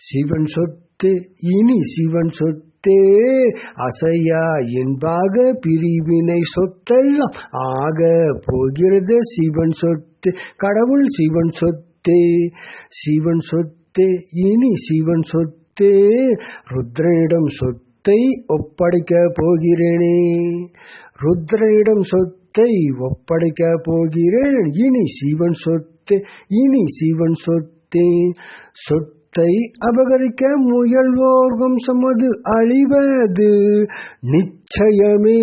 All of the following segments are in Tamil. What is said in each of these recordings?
சிவன் சொத்து இனி சிவன் சொத்தே அசையா என்பாக பிரிவினை சொத்தெல்லாம் ஆக போகிறது சிவன் சொத்து கடவுள் சிவன் சொத்தே சிவன் சொத்தே இனி சிவன் சொத்தே ருத்ரனிடம் சொத்தை ஒப்படைக்க போகிறேனே ருத்ரனிடம் சொத்தை ஒப்படைக்க போகிறேன் இனி சிவன் சொத்து இனி சிவன் சொத்தே சொத்தை அபகரிக்க முயல்வோர் வம்சமது அழிவது நிச்சயமே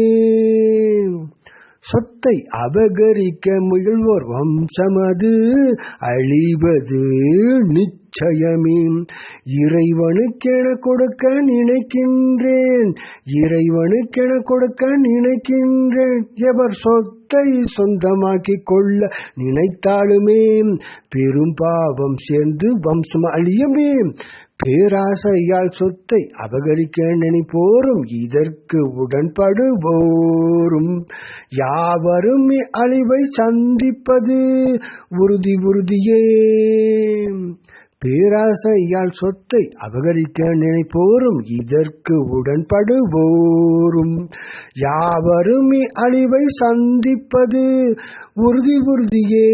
சொத்தை அபகரிக்க முயல்வோர் வம்சமது அழிவது நிச்சயமே இறைவனுக்கென கொடுக்க நினைக்கின்றேன் இறைவனுக்கென கொடுக்க நினைக்கின்றேன் எவர் சொத்தை சொந்தமாக்கிக் கொள்ள நினைத்தாலுமே பெரும் பாவம் சேர்ந்து வம்சம் அழியுமே பேராசையால் சொத்தை அபகரிக்க நினைப்போரும் இதற்கு உடன்படுவோரும் யாவரும் அழிவை சந்திப்பது உறுதி உறுதியே பேராசையால் சொத்தை அபகரிக்க நினைப்போரும் இதற்கு உடன்படுவோரும் யாவரும் அழிவை சந்திப்பது உறுதி உறுதியே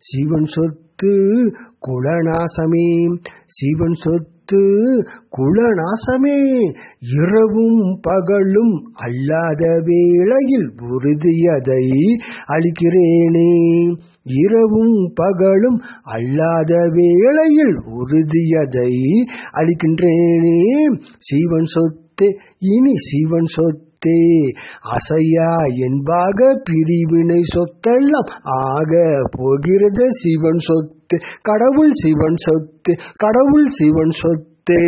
சிவன் சொத்து குலநாசமே சிவன் சொத்து குலநாசமே இரவும் பகலும் அல்லாத வேளையில் உறுதியதை அளிக்கிறேனே இரவும் பகலும் அல்லாத வேளையில் உறுதியதை அளிக்கின்றேனே சிவன் சொத்தே இனி சிவன் சொத்தே அசையா என்பாக பிரிவினை சொத்தெல்லாம் ஆக போகிறது சிவன் சொத்து கடவுள் சிவன் சொத்து கடவுள் சிவன் சொத்தே